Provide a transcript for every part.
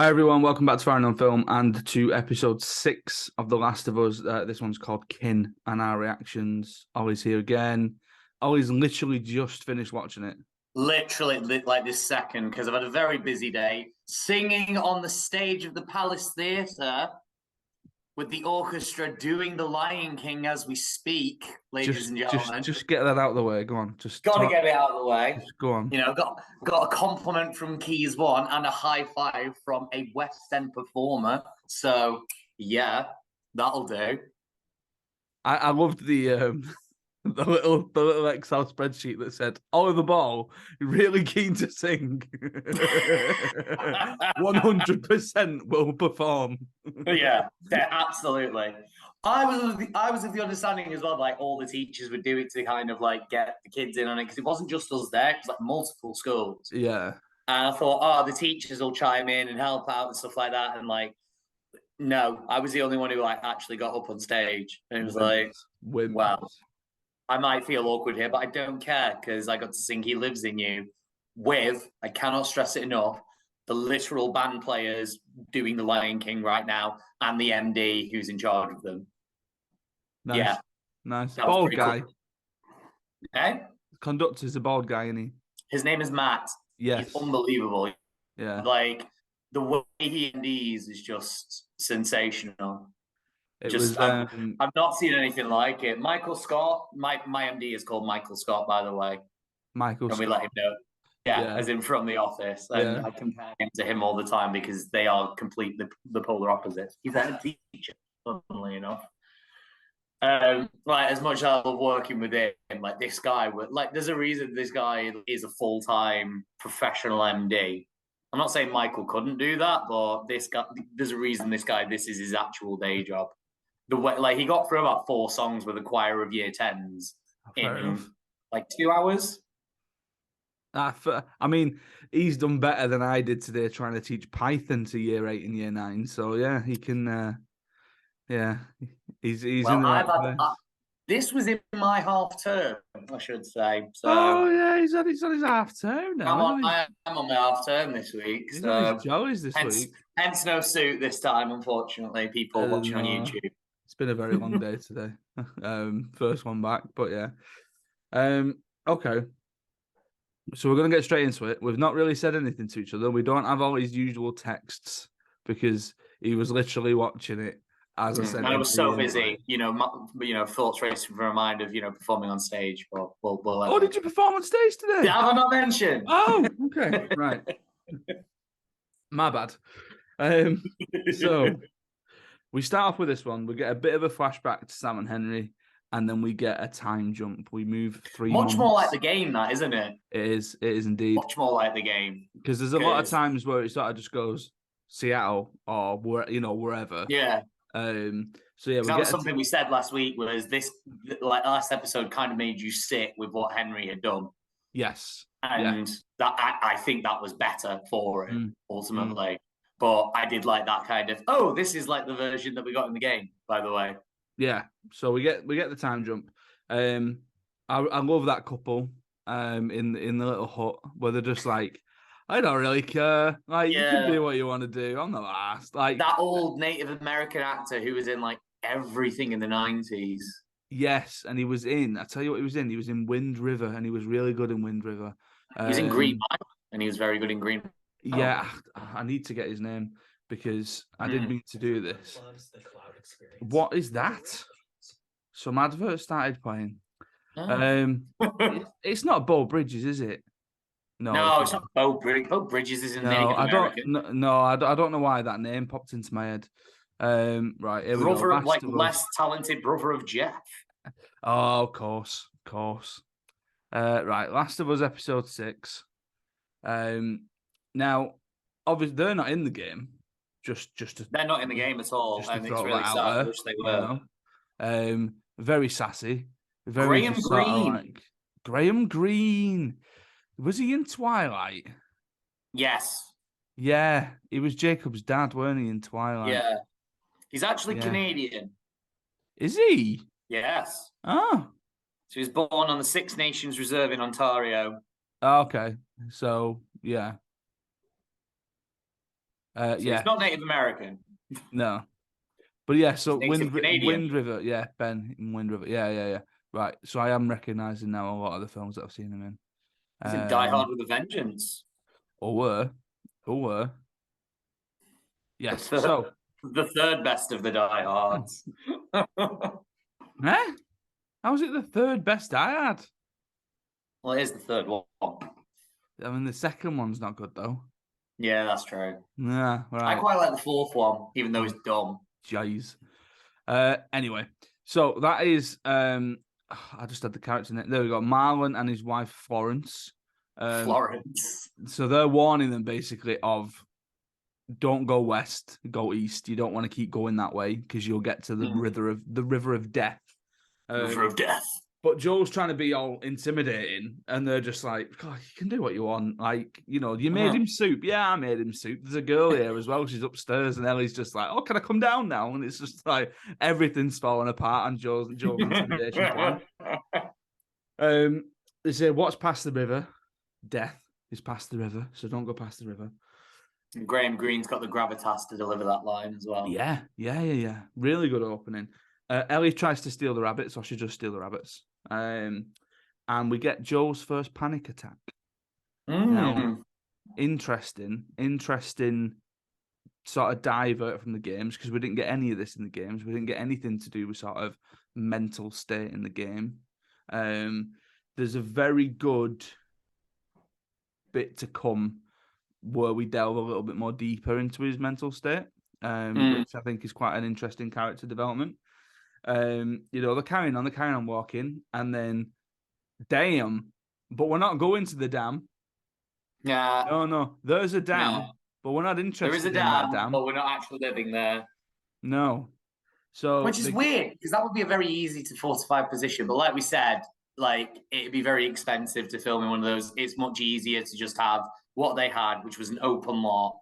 Hi everyone, welcome back to Farrand on Film and to episode 6 of The Last of Us. This one's called Kin and Our Reactions. Ollie's here again. Ollie's literally just finished watching it. Literally, like this second, because I've had a very busy day. Singing on the stage of the Palace Theatre with the orchestra doing The Lion King as we speak, ladies and gentlemen. Just get that out of the way. Go on. Got to get it out of the way. Just go on. You know, got a compliment from Keys One and a high five from a West End performer. So, yeah, that'll do. I loved the little Excel spreadsheet that said Oliver Ball really keen to sing. 100% will perform. Yeah, absolutely. I was of the understanding as well, like all the teachers would do it to kind of like get the kids in on it, because it wasn't just us there, it was like multiple schools. Yeah. And I thought, oh, the teachers will chime in and help out and stuff like that. And like, no, I was the only one who like actually got up on stage. And it was like, well, I might feel awkward here, but I don't care, because I got to sing He Lives in You with, I cannot stress it enough, the literal band players doing The Lion King right now and the MD who's in charge of them. Nice. Yeah. Nice. Bald guy. Cool. Eh? The conductor's a bald guy, isn't he? His name is Matt. Yes. He's unbelievable. Yeah. Like, the way he MDs is just sensational. I've not seen anything like it. Michael Scott, my MD is called Michael Scott, by the way. Michael Scott. We let him know? Yeah, as in from The Office. And I compare him to him all the time because they are completely the polar opposites. He's a teacher, funnily enough. Like, as much as I love working with him, like this guy, like there's a reason this guy is a full-time professional MD. I'm not saying Michael couldn't do that, but this guy, there's a reason this is his actual day job. The way, like, he got through about 4 songs with a choir of year 10s in like 2 hours. I mean, he's done better than I did today trying to teach Python to year 8 and year 9. So yeah, he can. Yeah, he's well, in the right place. This was in my half term, I should say. So, oh yeah, he's on his half term now. I'm on my half term this week. He's on his jollies this week. Hence no suit this time, unfortunately. People watching on YouTube. It's been a very long day today. First one back, but yeah. Okay. So we're going to get straight into it. We've not really said anything to each other. We don't have all his usual texts because he was literally watching it as I said. And I was so busy, thoughts racing from a mind of, performing on stage. But we'll did you perform on stage today? Have I not mentioned? Oh, okay, right. My bad. So we start off with this one. We get a bit of a flashback to Sam and Henry. And then we get a time jump. We move 3 months. Much more like the game, that, isn't it? It is indeed. Much more like the game. Because there's a lot of times where it sort of just goes Seattle or wherever. Yeah. So yeah, that was something we said last week. Was this like last episode kind of made you sit with what Henry had done? Yes. And that I think that was better for it ultimately. But I did like that kind of this is like the version that we got in the game, by the way. Yeah, so we get the time jump. I love that couple in the little hut where they're just like, I don't really care. Like, you can do what you want to do. I'm the last. Like that old Native American actor who was in like everything in the 90s. Yes, and he was in. I tell you what, he was in. He was in Wind River, and he was really good in Wind River. He was in Green Mile, and he was very good in Green Mile. Yeah, I need to get his name because I didn't mean to do this. What is that? Some advert started playing. It's not Bo Bridges, is it? No, it's not Bo Bridges. Bo Bridges isn't Native American. I don't know why that name popped into my head. Right, here we go. Like less talented brother of Jeff. Oh, of course. Right, Last of Us episode 6. Now, obviously, they're not in the game. They're not in the game at all, and it's really sad. I wish they were. Very sassy. Graham Greene. Graham Greene. Was he in Twilight? Yes. Yeah, he was Jacob's dad, weren't he, in Twilight? Yeah. He's actually Canadian. Is he? Yes. Oh. So he was born on the Six Nations Reserve in Ontario. Okay. So, yeah. So it's not Native American. No. But yeah, so Wind Canadian. River, yeah, Ben in Wind River, yeah. Right, so I am recognizing now a lot of the films that I've seen him in. He's in Die Hard with a Vengeance. Or were. Yes. So the third best of the Die Hards. Eh? How was it the third best Die Hard? Well, it is the third one. I mean, the second one's not good though. Yeah, that's true. Yeah, right. I quite like the fourth one, even though it's dumb. Jeez. Anyway, so that is I just had the character name. There we go. Marlon and his wife Florence. Florence. So they're warning them basically of don't go west, go east. You don't want to keep going that way because you'll get to the river of death. River of death. But Joel's trying to be all intimidating, and they're just like, God, you can do what you want. Like, you know, you made him soup. Yeah, I made him soup. There's a girl here as well. She's upstairs, and Ellie's just like, oh, can I come down now? And it's just like everything's falling apart on Joel's intimidation plan. They say, what's past the river? Death is past the river, so don't go past the river. And Graham Greene's got the gravitas to deliver that line as well. Yeah. Really good opening. Ellie tries to steal the rabbits, or she just steal the rabbits. And we get Joel's first panic attack. Now, interesting sort of divert from the games, because we didn't get any of this in the games. We didn't get anything to do with sort of mental state in the game. There's a very good bit to come where we delve a little bit more deeper into his mental state, which I think is quite an interesting character development. You know, they're carrying on walking, and then damn, but we're not going to the dam. Yeah. No, there's a dam, but we're not interested. There is a dam, but we're not actually living there. No. So which is weird, because that would be a very easy to fortify position. But like we said, like it'd be very expensive to film in one of those. It's much easier to just have what they had, which was an open lot.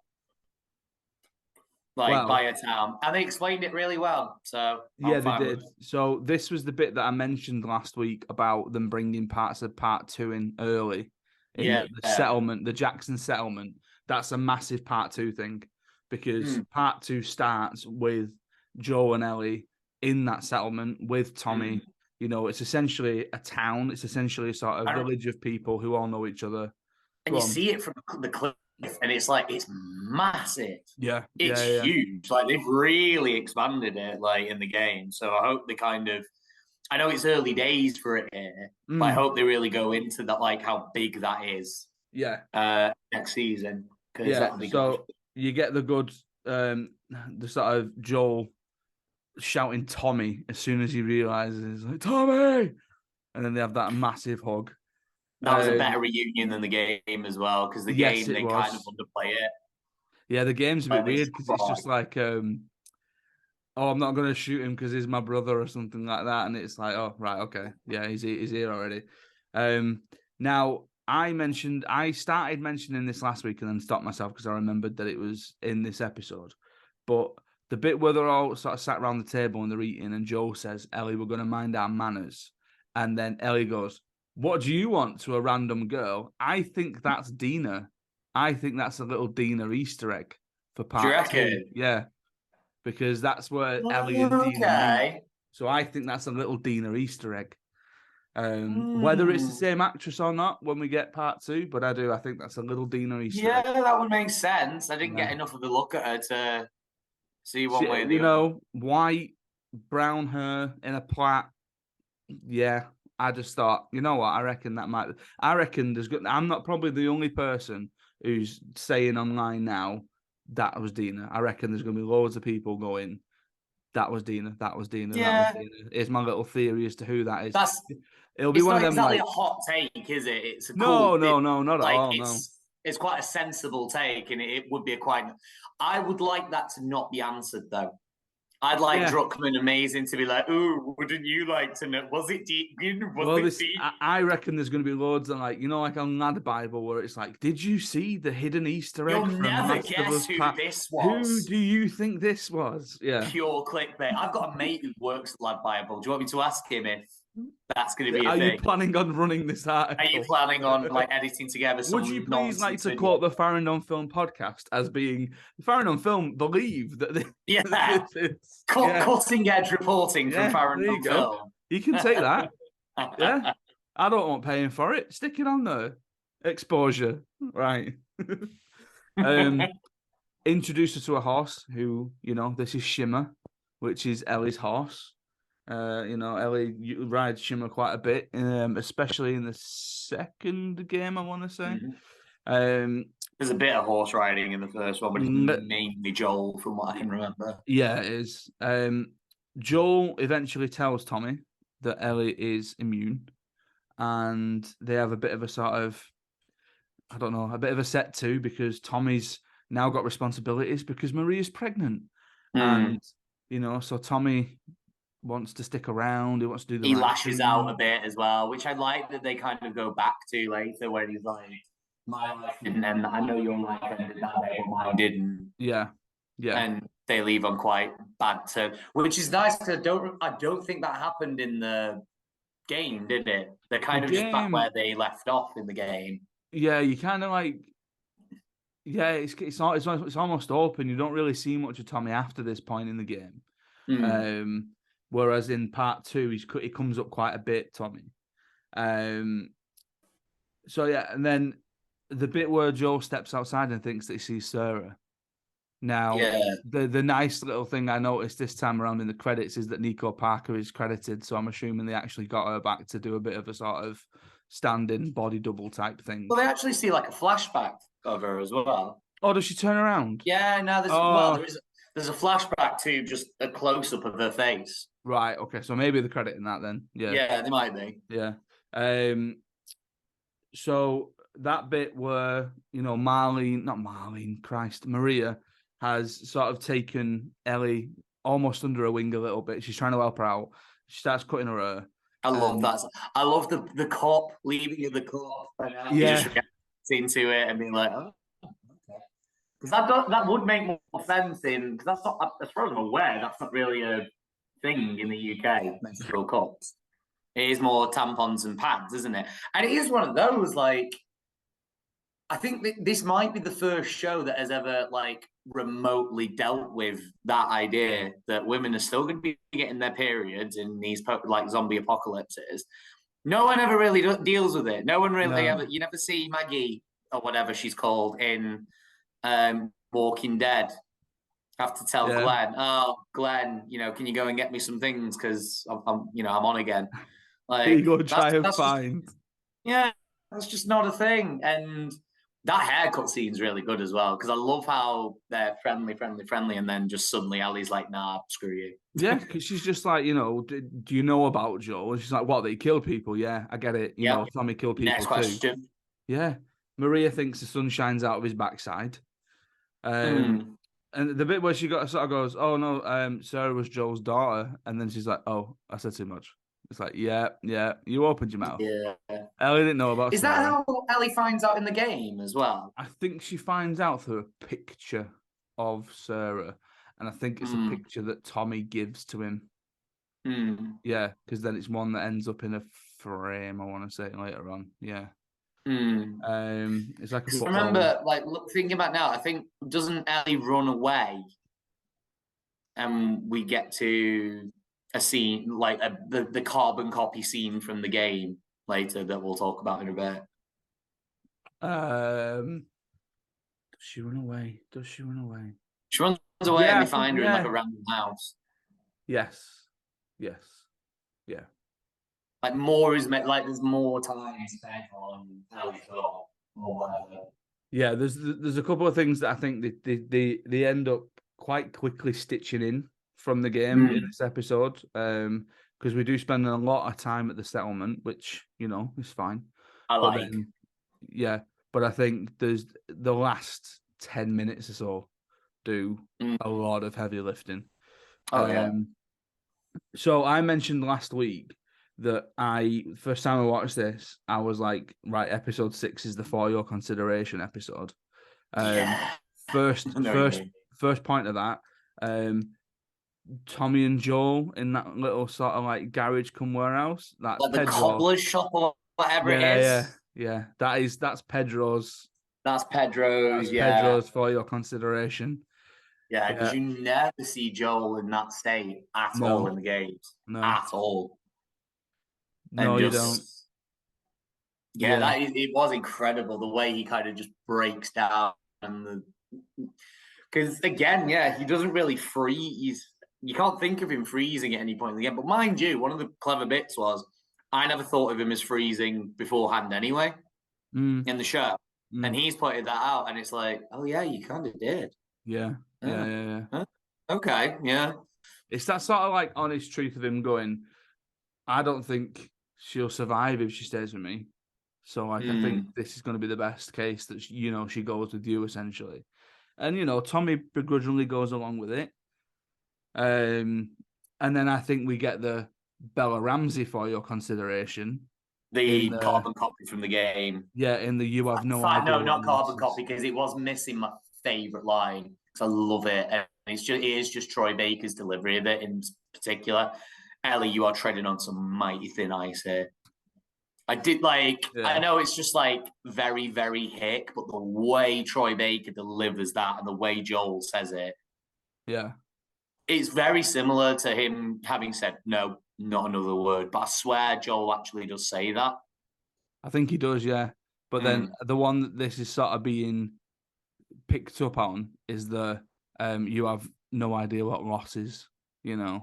By a town, and they explained it really well. So yeah, they did. So this was the bit that I mentioned last week about them bringing parts of part 2 in early. The settlement, the Jackson settlement. That's a massive part 2 thing, because part 2 starts with Joe and Ellie in that settlement with Tommy. You know, it's essentially a town. It's essentially a sort of village of people who all know each other. And you see it from the cliff. And it's like, it's massive. Yeah. It's huge. Like, they've really expanded it, like, in the game. So I hope they I know it's early days for it here, but I hope they really go into that, like, how big that is. Yeah. Next season. Yeah. So you get the good, the sort of Joel shouting Tommy as soon as he realizes, like, Tommy! And then they have that massive hug. That was a better reunion than the game as well, because the game, they kind of underplay it. Yeah, the game's a bit weird, because it's just like, I'm not going to shoot him because he's my brother or something like that. And it's like, oh, right, okay. Yeah, he's here already. Now, I started mentioning this last week and then stopped myself because I remembered that it was in this episode. But the bit where they're all sort of sat around the table and they're eating, and Joe says, Ellie, we're going to mind our manners. And then Ellie goes, what do you want, to a random girl? I think that's Dina. I think that's a little Dina Easter egg for part 2. Yeah. Because that's where Ellie and Dina meet. So I think that's a little Dina Easter egg. Whether it's the same actress or not when we get part 2, but I think that's a little Dina Easter egg. Yeah, that would make sense. I didn't get enough of a look at her to see one way or the other. You know, white, brown hair in a plait. Yeah. I just thought, you know what? I reckon there's good. I'm not probably the only person who's saying online now that was Dina. I reckon there's going to be loads of people going, that was Dina. That was Dina. Yeah. That was Dina. Here's my little theory as to who that is. It'll be one of them. It's not exactly a hot take, is it? It's a no, not at all. No. It's quite a sensible take, and it would be I would like that to not be answered though. I'd like Druckmann Amazing to be like, ooh, wouldn't you like to know? Was it deep? I reckon there's going to be loads of like, you know, like on Lad Bible where it's like, did you see the hidden Easter egg? You'll never guess who this was. Who do you think this was? Yeah. Pure clickbait. I've got a mate who works at Lad Bible. Do you want me to ask him if That's going to be a Are thing. you planning on running this article? Are you planning on like editing together some Would you please like to video? quote the Farrand on Film podcast as being Farrand on Film believe that this is cutting edge reporting from Farrand on Film. You can take that. Yeah. I don't want paying for it. Stick it on there. Exposure. Right. Introduce her to a horse who, this is Shimmer, which is Ellie's horse. Ellie rides Shimmer quite a bit, especially in the second game, I want to say. Mm-hmm. There's a bit of horse riding in the first one, but it's mainly Joel, from what I can remember. Yeah, it is. Joel eventually tells Tommy that Ellie is immune, and they have a bit of a sort of, I don't know, a bit of a set to, because Tommy's now got responsibilities because Maria's pregnant. And, so Tommy wants to stick around. He wants to do the He lashes out a bit as well, which I like that they kind of go back to later, where he's like, my life didn't end. I know your life ended that day, but mine didn't. Yeah. And they leave on quite bad terms, which is nice, because I don't think that happened in the game, did it? They're kind of just back where they left off in the game. Yeah, you kind of like, it's almost open. You don't really see much of Tommy after this point in the game. Whereas in part 2, he comes up quite a bit, Tommy. So yeah, and then the bit where Joel steps outside and thinks that he sees Sarah. Now, the nice little thing I noticed this time around in the credits is that Nico Parker is credited, so I'm assuming they actually got her back to do a bit of a sort of stand-in body double type thing. Well, they actually see like a flashback of her as well. Oh, does she turn around? Yeah, no, there's a flashback to just a close-up of her face. Right, okay, so maybe they're crediting that then. Yeah, they might be. Yeah. So that bit where, Maria has sort of taken Ellie almost under her wing a little bit. She's trying to help her out. She starts cutting her hair. I love that. I love the cop leaving the cop. And just into it and being like, oh, okay. Because that would make more sense because that's not, as far as I'm aware, that's not really a thing in the UK, menstrual cups. It is more tampons and pads, isn't it? And it is one of those, like, I think this might be the first show that has ever, like, remotely dealt with that idea that women are still going to be getting their periods in these, like, zombie apocalypses. No one ever really deals with it. No one really ever, you never see Maggie, or whatever she's called, in Walking Dead. Have to tell Glenn, oh, Glenn, can you go and get me some things, because I'm on again. Like, you go try and find. That's just not a thing. And that haircut scene's really good as well, because I love how they're friendly, and then just suddenly Ellie's like, nah, screw you. Yeah, because she's just like, do you know about Joel? And she's like, what, they kill people? Yeah, I get it. Tommy killed people Next question. too. Yeah. Maria thinks the sun shines out of his backside. And the bit where she sort of goes, oh no, Sarah was Joel's daughter. And then she's like, oh, I said too much. It's like, yeah, you opened your mouth. Yeah. Ellie didn't know about Is Sarah. That how Ellie finds out in the game as well? I think she finds out through a picture of Sarah. And I think it's a picture that Tommy gives to him. Yeah, because then it's one that ends up in a frame, I want to say, later on. Yeah. It's like a football. Remember, like, thinking about now, I think, doesn't Ellie run away? And we get to a scene, like the carbon copy scene from the game later that we'll talk about in a bit. Does she run away? She runs away and they find her in like a random house. Yes. Yeah. Like more is meant, like there's more time spent on Ellie's or whatever. Yeah, there's a couple of things that I think they end up quite quickly stitching in from the game in this episode, because we do spend a lot of time at the settlement, which is fine. But I think there's the last 10 minutes or so do a lot of heavy lifting. So I mentioned last week that first time I watched this, I was like, right, episode 6 is the For Your Consideration episode. First point of that, Tommy and Joel in that little sort of like garage come warehouse. That's Like the Pedro. cobbler's shop or whatever it Yeah, is. yeah. That's Pedro's. That's Pedro's, That's yeah. Pedro's for your consideration. Yeah, because Yeah. you never see Joel in that state at all in the games. No. At all. No, And you don't. just Yeah. it was incredible the way he kind of just breaks down and the because again, yeah, he doesn't really freeze. You can't think of him freezing at any point in the game. But mind you, one of the clever bits was I never thought of him as freezing beforehand anyway in the show. And he's pointed that out, and it's like, oh yeah, you kind of did. Yeah. Okay, yeah. It's that sort of like honest truth of him going, I don't think she'll survive if she stays with me. So like I think this is going to be the best case that she goes with you essentially. And Tommy begrudgingly goes along with it. And then I think we get the Bella Ramsey for your consideration. The carbon copy from the game. Yeah, in the you have no idea. No, not carbon copy, because it was missing my favorite line. Because I love it. And it is just Troy Baker's delivery of it in particular. Ellie, you are treading on some mighty thin ice here. I know it's just like very, very hick, but the way Troy Baker delivers that and the way Joel says it. Yeah. It's very similar to him having said, no, not another word. But I swear Joel actually does say that. I think he does, yeah. But then the one that this is sort of being picked up on is the you have no idea what Ross is, and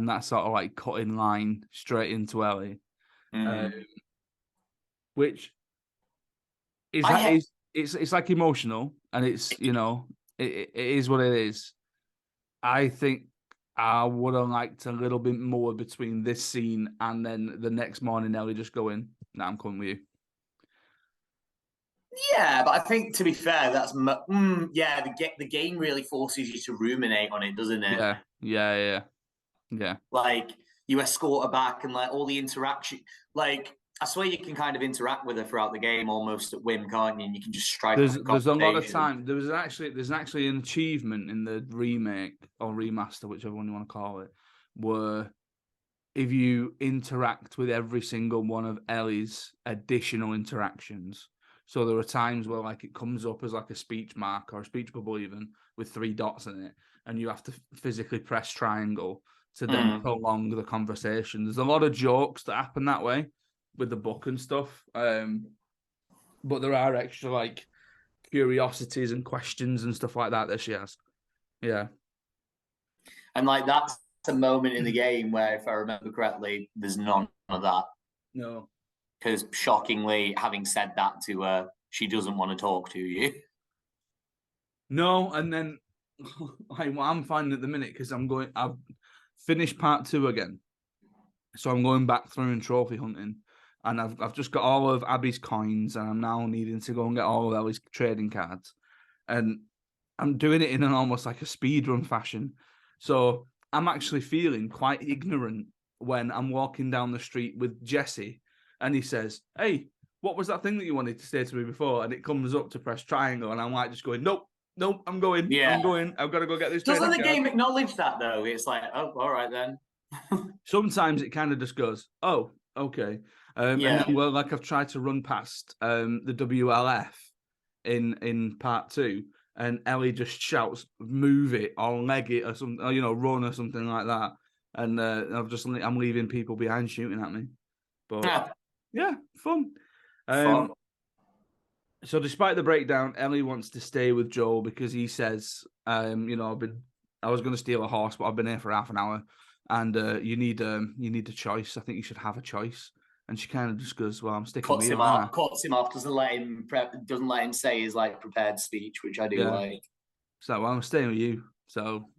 that sort of like cutting line straight into Ellie. Which is it's like emotional, and it's it is what it is. I think I would have liked a little bit more between this scene and then the next morning Ellie just going, "Nah, I'm coming with you." Yeah, but I think to be fair, that's the game really forces you to ruminate on it, doesn't it? Yeah. Like you escort her back and like all the interaction, like. I swear you can kind of interact with her throughout the game almost at whim, can't you? And you can just strike There's a lot of time. There's actually an achievement in the remake or remaster, whichever one you want to call it, where if you interact with every single one of Ellie's additional interactions. So there are times where like it comes up as like a speech mark or a speech bubble even with 3 dots in it, and you have to physically press triangle to then prolong the conversation. There's a lot of jokes that happen that way with the book and stuff. But there are extra like curiosities and questions and stuff like that she has. Yeah. And like that's a moment in the game where, if I remember correctly, there's none of that. No. Because shockingly, having said that to her, she doesn't want to talk to you. No, and then what I'm finding at the minute, because I've finished part 2 again. So I'm going back through and trophy hunting. And I've just got all of Abby's coins, and I'm now needing to go and get all of Ellie's trading cards. And I'm doing it in an almost like a speedrun fashion. So I'm actually feeling quite ignorant when I'm walking down the street with Jesse, and he says, "Hey, what was that thing that you wanted to say to me before?" And it comes up to press triangle, and I'm like just going, Nope, I'm going. Yeah. I'm going. I've got to go get this. Doesn't the game acknowledge that, though? It's like, oh, all right, then. Sometimes it kind of just goes, oh, okay. And then, well, like I've tried to run past the WLF in part 2, and Ellie just shouts, "Move it," or "leg it," or something, or, run or something like that. And I'm leaving people behind shooting at me. But yeah, fun. So despite the breakdown, Ellie wants to stay with Joel because he says, I was going to steal a horse, but I've been here for half an hour, and you need a choice. I think you should have a choice. And she kind of just goes, "Well, I'm sticking with you." Cuts him off. Doesn't let him say his like prepared speech, which I do like. So, well, I'm staying with you. So,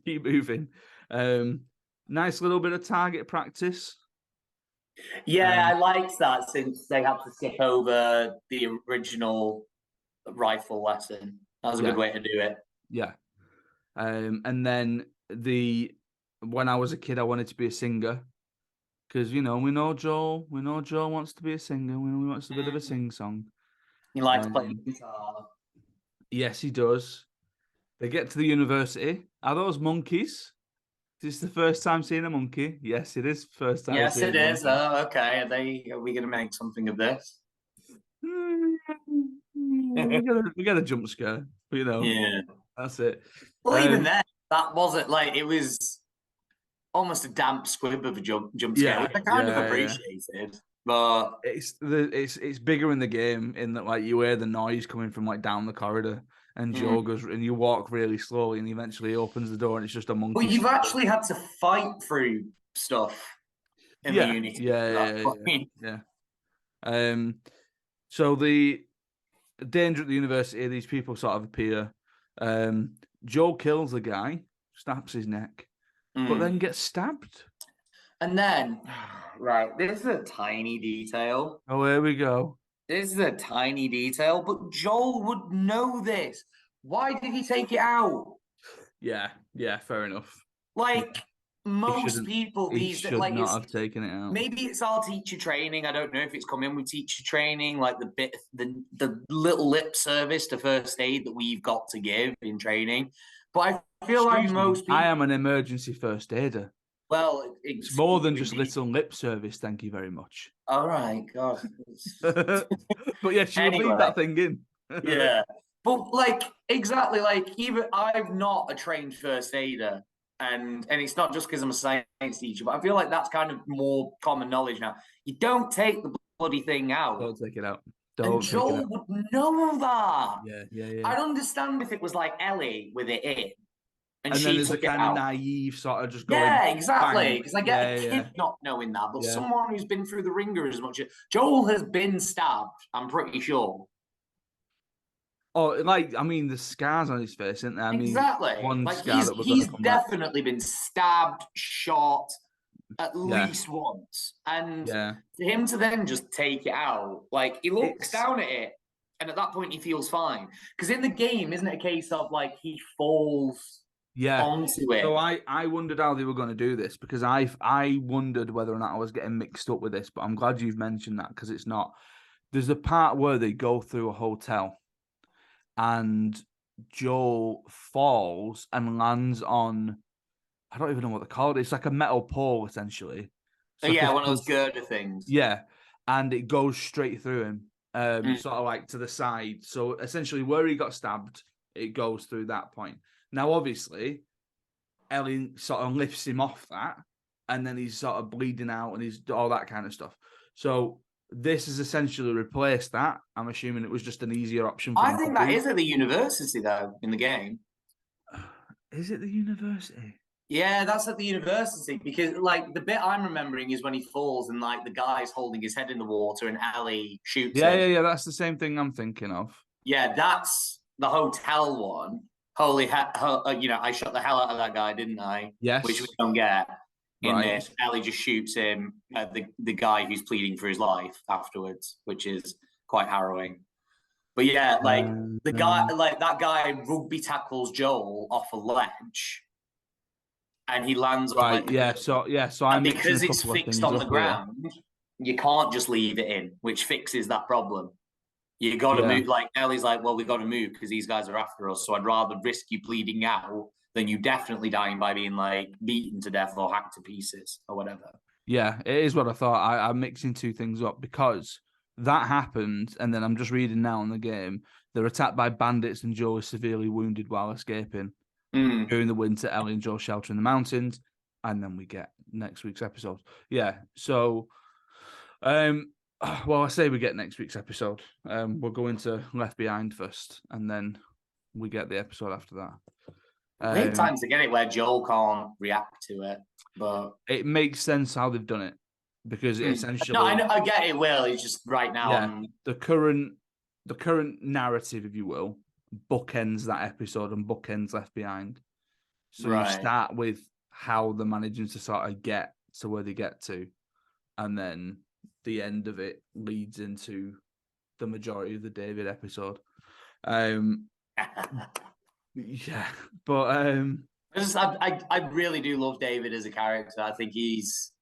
keep moving. Nice little bit of target practice. Yeah, I liked that since they had to skip over the original rifle lesson. That was a good way to do it. Yeah. And then when I was a kid, I wanted to be a singer. Because, we know Joel wants to be a singer. He wants a bit of a sing-song. He likes playing guitar. Yes, he does. They get to the university. Are those monkeys? Is this the first time seeing a monkey? Yes, it is. First time Yes, seeing it a is. monkey. Oh, okay. Are we going to make something of this? We get a jump scare, but Yeah. that's it. Well, even then, that wasn't like it was almost a damp squib of a jump scare, which I kind of appreciated. But it's bigger in the game in that like you hear the noise coming from like down the corridor, and Joe goes and you walk really slowly, and eventually he opens the door and it's just a monkey. Well, you've actually had to fight through stuff in the Unity yeah. So the danger at the university, these people sort of appear. Joe kills the guy, snaps his neck, but then gets stabbed. And then, right, this is a tiny detail. Oh, here we go. This is a tiny detail, but Joel would know this. Why did he take it out? Yeah, fair enough. Like most people, he should like not have taken it out. Maybe it's our teacher training. I don't know if it's come in with teacher training, like the little lip service to first aid that we've got to give in training. But I feel like most people. I am an emergency first aider. Well, it's more than just little lip service. Thank you very much. All right, God. But yeah, she would leave that thing in. Yeah, but like exactly, like even I'm not a trained first aider, and it's not just because I'm a science teacher, but I feel like that's kind of more common knowledge now. You don't take the bloody thing out. Don't take it out. And Joel would know that. Yeah. I'd understand if it was like Ellie with it in. And then there's a kind of naive sort of just going. Yeah, exactly. Because I get a kid not knowing that, but someone who's been through the ringer as much as Joel has been stabbed, I'm pretty sure. Oh, like I mean, the scars on his face, isn't there? I mean, exactly. One like scar that was he's definitely been stabbed, shot at least once, and for him to then just take it out, like he looks down at it, and at that point he feels fine. Because in the game, isn't it a case of like he falls? Onto it. So I wondered how they were going to do this because I wondered whether or not I was getting mixed up with this, but I'm glad you've mentioned that because it's not. There's a part where they go through a hotel and Joel falls and lands on, I don't even know what they call it. It's like a metal pole essentially. So one of those girder things. Yeah, and it goes straight through him, sort of like to the side. So essentially where he got stabbed, it goes through that point. Now, obviously, Ellie sort of lifts him off that, and then he's sort of bleeding out and he's all that kind of stuff. So this has essentially replaced that. I'm assuming it was just an easier option. I think that is at the university, though, in the game. Is it the university? Yeah, that's at the university because, like, the bit I'm remembering is when he falls and, like, the guy's holding his head in the water and Ellie shoots him. Yeah. That's the same thing I'm thinking of. Yeah, that's the hotel one. Holy hell, I shot the hell out of that guy, didn't I? Yes. Which we don't get in this. Ellie just shoots him, the guy who's pleading for his life afterwards, which is quite harrowing. But yeah, like the guy, like that guy rugby tackles Joel off a ledge and he lands on like, so I'm because it's fixed on the ground, you can't just leave it in, which fixes that problem. You got to move. Like Ellie's like, well, we got to move because these guys are after us. So I'd rather risk you bleeding out than you definitely dying by being like beaten to death or hacked to pieces or whatever. Yeah, it is what I thought. I'm mixing two things up because that happened, and then I'm just reading now in the game. They're attacked by bandits, and Joe is severely wounded while escaping. During the winter, Ellie and Joe shelter in the mountains, and then we get next week's episode. Yeah, so well, I say we get next week's episode. We're going to Left Behind first, and then we get the episode after that. Weird times to get it where Joel can't react to it, but it makes sense how they've done it because it essentially. No, I get it. Will it's just right now. Yeah, the current narrative, if you will, bookends that episode and bookends Left Behind. So you start with how they're managing to sort of get to where they get to, and then the end of it leads into the majority of the David episode. Yeah, but I really do love David as a character. I think he's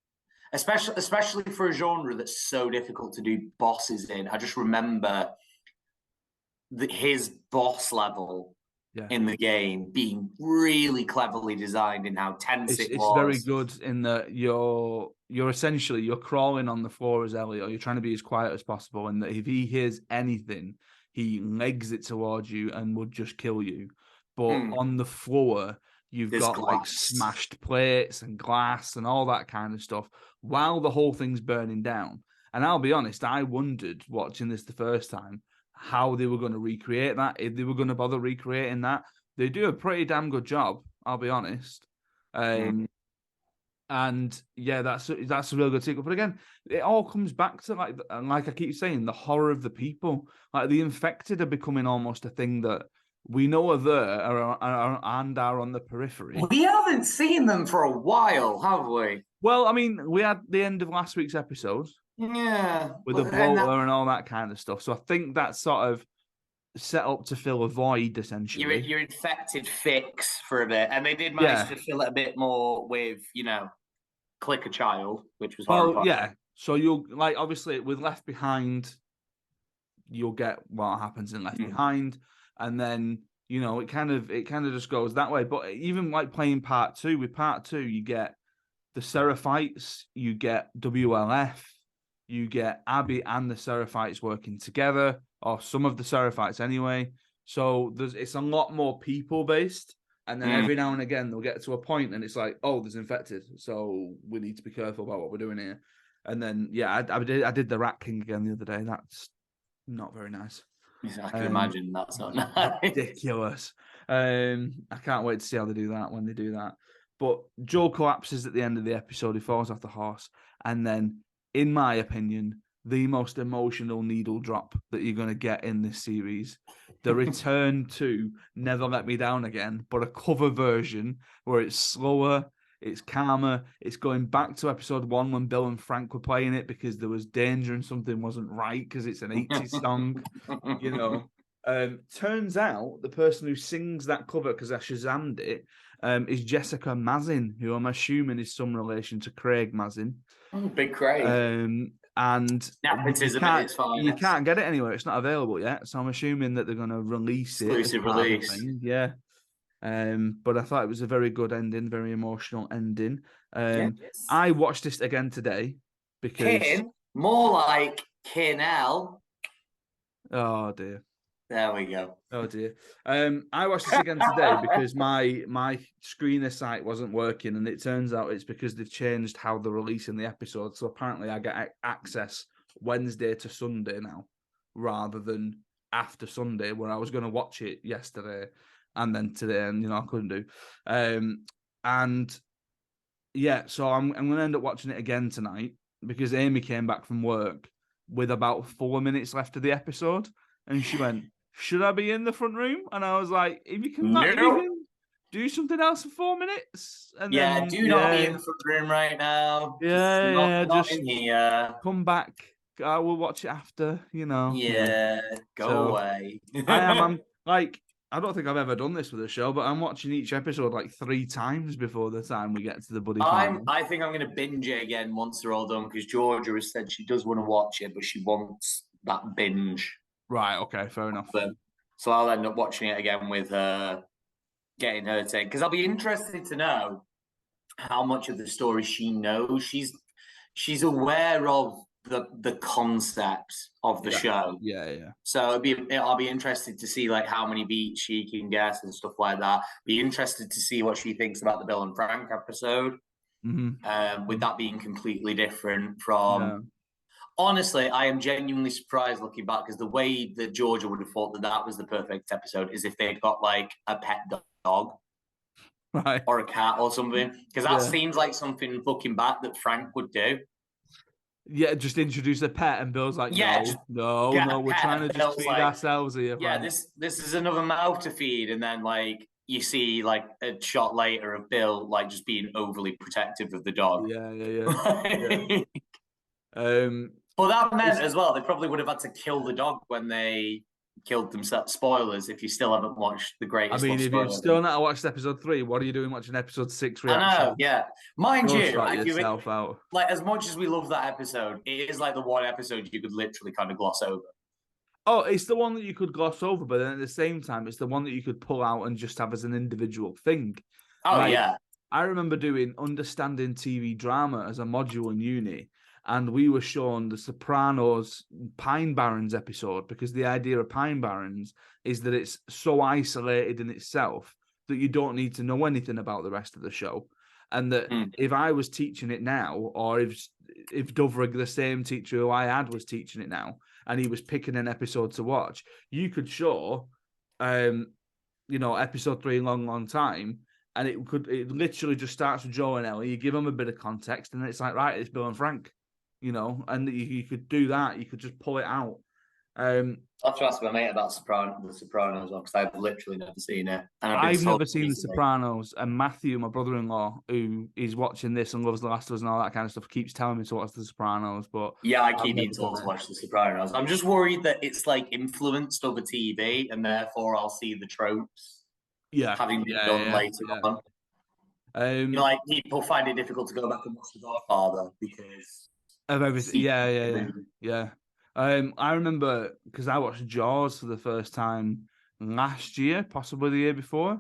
especially for a genre that's so difficult to do bosses in. I just remember his boss level in the game being really cleverly designed in how tense it It's was. very good in that you're essentially you're crawling on the floor as Elliot, or you're trying to be as quiet as possible, and that if he hears anything, he legs it towards you and would just kill you. But on the floor, you've There's got glass. like smashed plates and glass and all that kind of stuff while the whole thing's burning down. And I'll be honest, I wondered watching this the first time how they were going to recreate that, if they were going to bother recreating that. They do a pretty damn good job, I'll be honest. And yeah, that's a real good sequel. But again, it all comes back to like I keep saying, the horror of the people. Like the infected are becoming almost a thing that we know are there and are on the periphery. We haven't seen them for a while, have we? Well, I mean, we had the end of last week's episode. Yeah. With the bloater and all that kind of stuff. So I think that's sort of set up to fill a void, essentially. You're infected fix for a bit. And they did manage to fill it a bit more with, Click a Child, which was horrifying. Well, yeah. So you'll, like, obviously, with Left Behind, you'll get what happens in Left Behind. And then, it kind of just goes that way. But even, like, playing Part 2, with Part 2, you get the Seraphites, you get WLF, you get Abby and the Seraphites working together, or some of the Seraphites anyway. So it's a lot more people-based. And then every now and again, they'll get to a point and it's like, oh, there's infected. So we need to be careful about what we're doing here. And then, yeah, I did the Rat King again the other day. That's not very nice. I can imagine that's not nice. Ridiculous. I can't wait to see how they do that when they do that. But Joel collapses at the end of the episode. He falls off the horse. And then, in my opinion, the most emotional needle drop that you're going to get in this series. The return to Never Let Me Down Again, but a cover version where it's slower, it's calmer, it's going back to episode 1 when Bill and Frank were playing it because there was danger and something wasn't right because it's an 80s song, Turns out the person who sings that cover, because I Shazammed it, is Jessica Mazin, who I'm assuming is some relation to Craig Mazin. Oh, big Craig. And you can't get it anywhere. It's not available yet. So I'm assuming that they're going to release it. Exclusive release. Yeah. But I thought it was a very good ending, very emotional ending. I watched this again today because... more like Kinel. Oh, dear. There we go. Oh dear. I watched this again today because my screener site wasn't working, and it turns out it's because they've changed how they're releasing the episode. So apparently I get access Wednesday to Sunday now, rather than after Sunday, where I was going to watch it yesterday and then today, and I couldn't do. And yeah, so I'm going to end up watching it again tonight because Amy came back from work with about 4 minutes left of the episode, and she went, should I be in the front room? And I was like, if you can do something else for 4 minutes. And not be in the front room right now. Just in here. Come back. I will watch it after, Yeah, go away. I'm like, I don't think I've ever done this with a show, but I'm watching each episode like 3 times before the time we get to the buddy final. I think I'm going to binge it again once they're all done, because Georgia has said she does want to watch it, but she wants that binge. Right, okay, fair enough. So I'll end up watching it again with her, getting her take, because I'll be interested to know how much of the story she knows. She's aware of the concept of the show. Yeah. So I'll be interested to see like how many beats she can guess and stuff like that. Be interested to see what she thinks about the Bill and Frank episode. With that being completely different from... Yeah. Honestly, I am genuinely surprised looking back, because the way that Georgia would have thought that was the perfect episode is if they'd got like a pet dog, right, or a cat or something, because that seems like something looking back that Frank would do. Yeah, just introduce a pet, and Bill's like, no, we're trying to just feed ourselves here. Yeah, this is another mouth to feed, and then like you see like a shot later of Bill like just being overly protective of the dog. Yeah. Well, that meant as well they probably would have had to kill the dog when they killed themselves. Spoilers if you still haven't watched the greatest. I mean, if you've still not watched episode 3, what are you doing watching episode 6 reaction? I know, yeah. Mind you, out. Like as much as we love that episode, it is like the one episode you could literally kind of gloss over. Oh, it's the one that you could gloss over, but then at the same time, it's the one that you could pull out and just have as an individual thing. Oh, like, yeah. I remember doing understanding TV drama as a module in uni, and we were shown the Sopranos Pine Barrens episode, because the idea of Pine Barrens is that it's so isolated in itself that you don't need to know anything about the rest of the show. And that if I was teaching it now, or if Dovrig, the same teacher who I had, was teaching it now, and he was picking an episode to watch, you could show, episode 3 long time, and it literally just starts with Joe and Ellie. You give them a bit of context, and it's like, right, it's Bill and Frank, and you could do that. You could just pull it out. I'll have to ask my mate about The Sopranos one, because I've literally never seen it. And I've never seen The Sopranos, and Matthew, my brother-in-law, who is watching this and loves The Last of Us and all that kind of stuff, keeps telling me to watch The Sopranos. But yeah, I keep being told to watch The Sopranos. I'm just worried that it's like influenced over TV, and therefore I'll see the tropes. Yeah, having been done later on. Like people find it difficult to go back and watch The Godfather because of everything. Yeah. I remember because I watched Jaws for the first time last year, possibly the year before,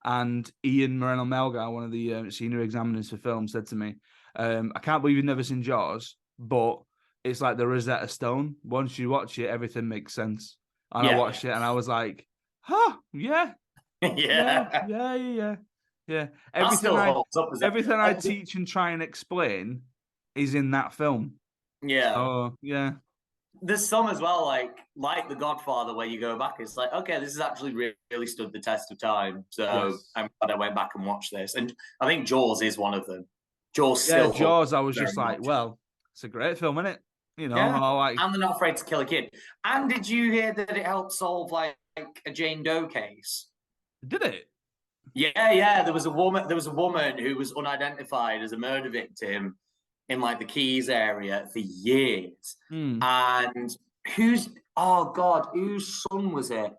and Ian Moreno-Melgar, one of the senior examiners for film, said to me, "I can't believe you've never seen Jaws, but it's like the Rosetta Stone. Once you watch it, everything makes sense." And I watched it, and I was like, "Huh, yeah." Yeah. Everything I teach and try and explain is in that film. Yeah. Oh, yeah. There's some as well, like The Godfather, where you go back, it's like, okay, this has actually really stood the test of time. So yes. I'm glad I went back and watched this. And I think Jaws is one of them. Jaws, I was just like, well, it's a great film, isn't it? And they're not afraid to kill a kid. And did you hear that it helped solve like a Jane Doe case? Did it? Yeah. There was a woman who was unidentified as a murder victim in like the Keys area for years. And whose son was it?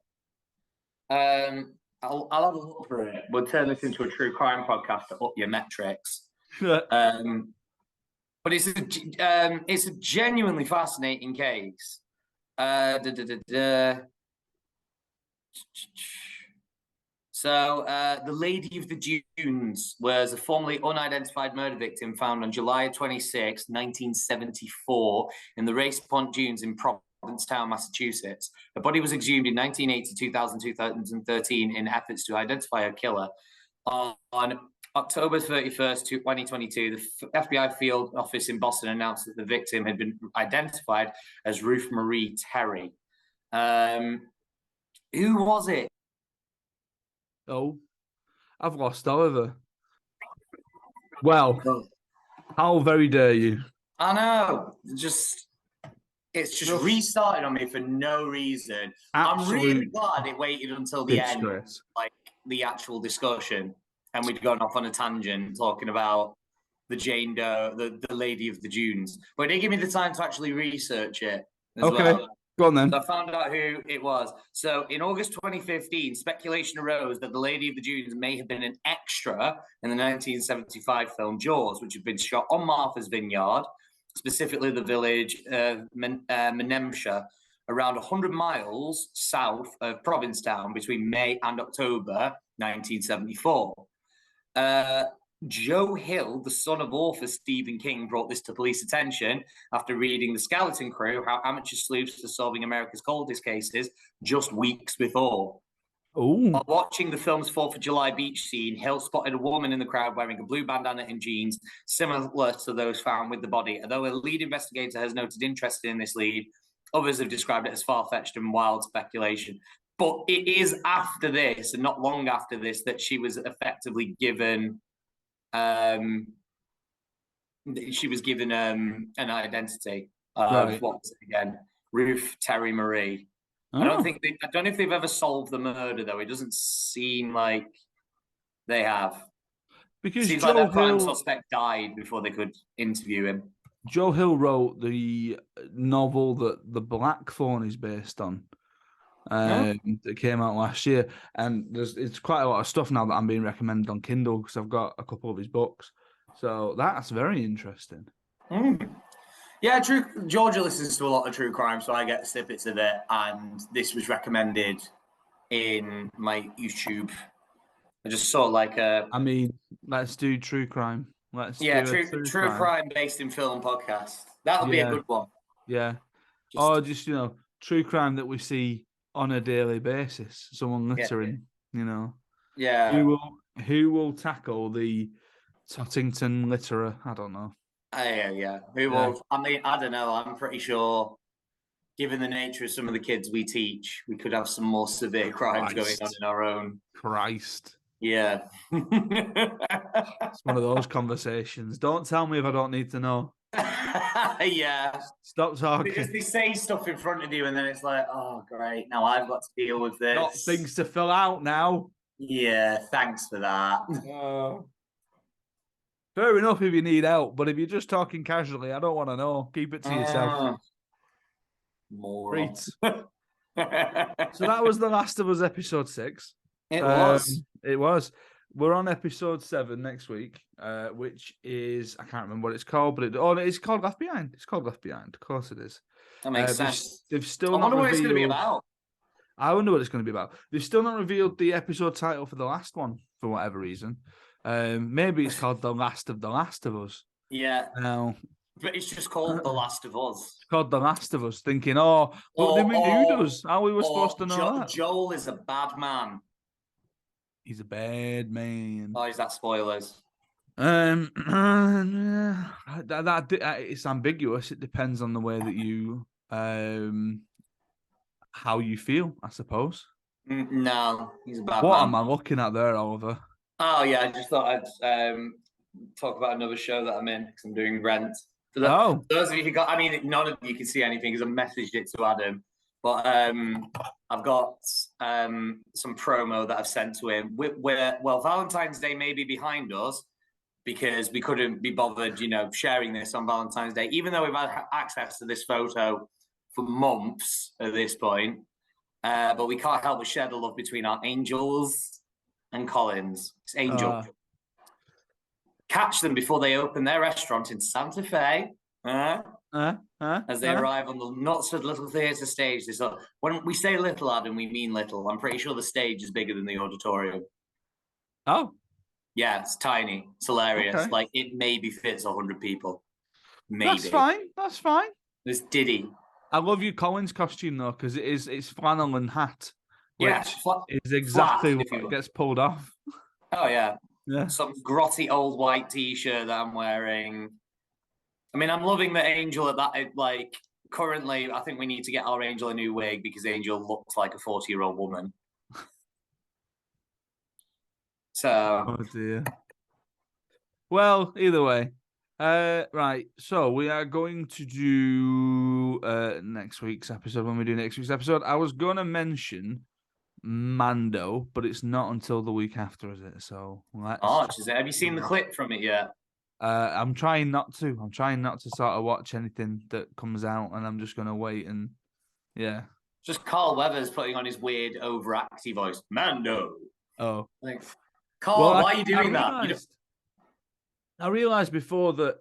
I'll have a look for it. We'll turn this into a true crime podcast to up your metrics. But it's a genuinely fascinating case. So, the Lady of the Dunes was a formerly unidentified murder victim found on July 26, 1974, in the Race Pont Dunes in Provincetown, Massachusetts. Her body was exhumed in 1980, 2000, 2013 in efforts to identify her killer. On October 31st, 2022, the FBI field office in Boston announced that the victim had been identified as Ruth Marie Terry. Who was it? Oh, I've lost Oliver. Well, how very dare you? I know. It's just restarted on me for no reason. I'm really glad it waited until the end, like the actual discussion, and we'd gone off on a tangent talking about the Jane Doe, the Lady of the Dunes. But it did give me the time to actually research it as well. Go on then. So I found out who it was. So in August 2015, speculation arose that the Lady of the Dunes may have been an extra in the 1975 film Jaws, which had been shot on Martha's Vineyard, specifically the village of Menemsha, around 100 miles south of Provincetown between May and October 1974. Joe Hill, the son of author Stephen King, brought this to police attention after reading The Skeleton Crew, How Amateur Sleuths Are Solving America's Coldest Cases, just weeks before. While watching the film's 4th of July beach scene, Hill spotted a woman in the crowd wearing a blue bandana and jeans, similar to those found with the body. Although a lead investigator has noted interest in this lead, others have described it as far-fetched and wild speculation. But it is after this, and not long after this, that she was effectively given... she was given an identity of what was it again? Ruth Terry Marie. I don't know if they've ever solved the murder though. It doesn't seem like they have. Because it seems like that prime suspect died before they could interview him. Joe Hill wrote the novel that The Black Phone is based on. That came out last year, and it's quite a lot of stuff now that I'm being recommended on Kindle because I've got a couple of his books, so that's very interesting. Yeah, true. Georgia listens to a lot of true crime, so I get snippets of it. And this was recommended in my YouTube. I just saw like a I mean, let's do true crime. Let's yeah, do a true true true crime. crime based in film podcast. That would be a Yeah, good one. yeah. Just Or just, true crime that we see on a daily basis. Someone littering, yeah. Who will tackle the Tottington litterer? I don't know. Yeah. Who Yeah. will? I mean, I don't know. I'm pretty sure, given the nature of some of the kids we teach, we could have some more severe crimes going on in our own. Christ. Yeah. It's one of those conversations. Don't tell me if I don't need to know. Yeah. Stop talking. Because they say stuff in front of you, and then it's like, oh, great. Now I've got to deal with this. Got things to fill out now. Yeah. Thanks for that. Fair enough if you need help, but if you're just talking casually, I don't want to know. Keep it to yourself. Moron. So that was The Last of Us episode 6. It was. It was. We're on episode 7 next week, which is, I can't remember what it's called, but it's called Left Behind. It's called Left Behind. Of course it is. That makes sense. They've still I not wonder what it's revealed. going to be about. I wonder what it's going to be about. They've still not revealed the episode title for the last one for whatever reason. Maybe it's called The Last of Us. Yeah. Now, but it's just called The Last of Us. It's called The Last of Us. Thinking, but who does? How we were supposed to know that? Joel is a bad man. He's a bad man. Oh, is that spoilers? It's ambiguous. It depends on the way that you how you feel, I suppose. No, he's a bad What man. am I looking at there, Oliver? Oh yeah, I just thought I'd talk about another show that I'm in because I'm doing Rent. For those of you who got, I mean, none of you can see anything because I messaged it to Adam, but I've got some promo that I've sent to him. Well, Valentine's Day may be behind us because we couldn't be bothered, sharing this on Valentine's Day, even though we've had access to this photo for months at this point. But we can't help but share the love between our Angels and Collins. It's Angel. Catch them before they open their restaurant in Santa Fe. As they arrive on the Knutsford Little Theatre stage. When we say little, Adam, we mean little. I'm pretty sure the stage is bigger than the auditorium. Oh. Yeah, it's tiny. It's hilarious. Okay. Like, it maybe fits 100 people. Maybe. That's fine. There's Diddy. I love your Collins costume, though, because it's flannel and hat. Which is exactly what gets pulled off. Oh, yeah. Yeah. Some grotty old white T-shirt that I'm wearing. I mean, I'm loving the Angel at that. Like, currently, I think we need to get our Angel a new wig because Angel looks like a 40-year-old woman. So. Oh, dear. Well, either way. Right. So we are going to do next week's episode. When we do next week's episode, I was going to mention Mando, but it's not until the week after, is it? So have you seen the clip from it yet? I'm trying not to. I'm trying not to sort of watch anything that comes out, and I'm just going to wait and Just Carl Weathers putting on his weird overactive voice, Mando. Oh, thanks, Carl. Why are you doing that? I realized before that,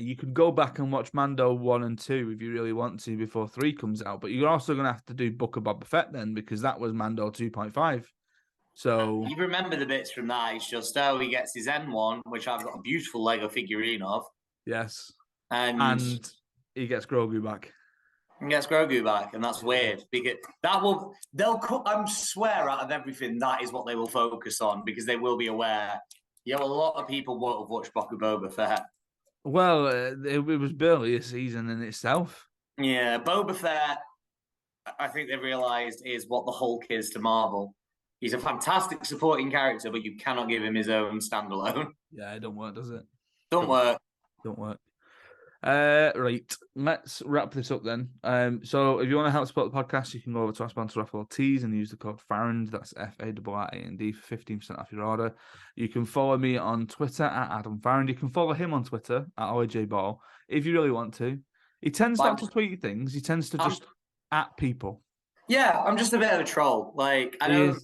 you could go back and watch Mando 1 and 2 if you really want to before 3 comes out, but you're also going to have to do Book of Boba Fett then because that was Mando 2.5. So you remember the bits from that? It's just he gets his N1, which I've got a beautiful Lego figurine of. Yes, and he gets Grogu back. And that's weird because I swear out of everything that is what they will focus on because they will be aware. Yeah, well, a lot of people won't have watched Book of Boba Fett. Well, it was barely a season in itself. Yeah, Boba Fett, I think they've realised, is what the Hulk is to Marvel. He's a fantastic supporting character, but you cannot give him his own standalone. Yeah, it don't work, does it? Don't work. Right, let's wrap this up then. So if you want to help support the podcast, you can go over to our sponsor Raffle Tees and use the code Farrand. That's FARRAND for 15% off your order. You can follow me on Twitter at Adam Farrand. You can follow him on Twitter at OJ if you really want to. He tends not to tweet things. He tends to just at people. Yeah, I'm just a bit of a troll. Like I don't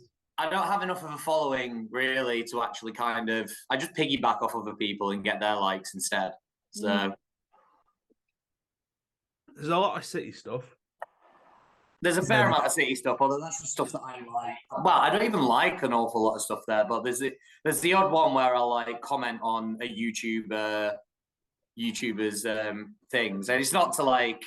have enough of a following really to actually I just piggyback off other people and get their likes instead. So. there's a lot of City stuff. There's a fair amount of City stuff, although that's the stuff that I like. Well, I don't even like an awful lot of stuff there, but there's the odd one where I'll like comment on a YouTuber's things, and it's not to like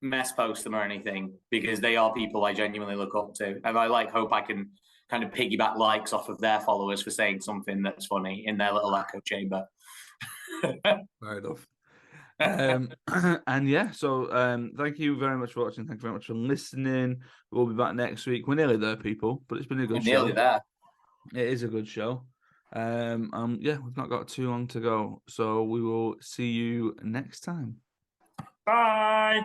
mess post them or anything, because they are people I genuinely look up to, and I like hope I can kind of piggyback likes off of their followers for saying something that's funny in their little echo chamber. Fair enough. And yeah, so thank you very much for watching. Thank you very much for listening. We'll be back next week. We're nearly there, people, but it's been a good show. Nearly there. It is a good show. Yeah, we've not got too long to go, so we will see you next time. Bye.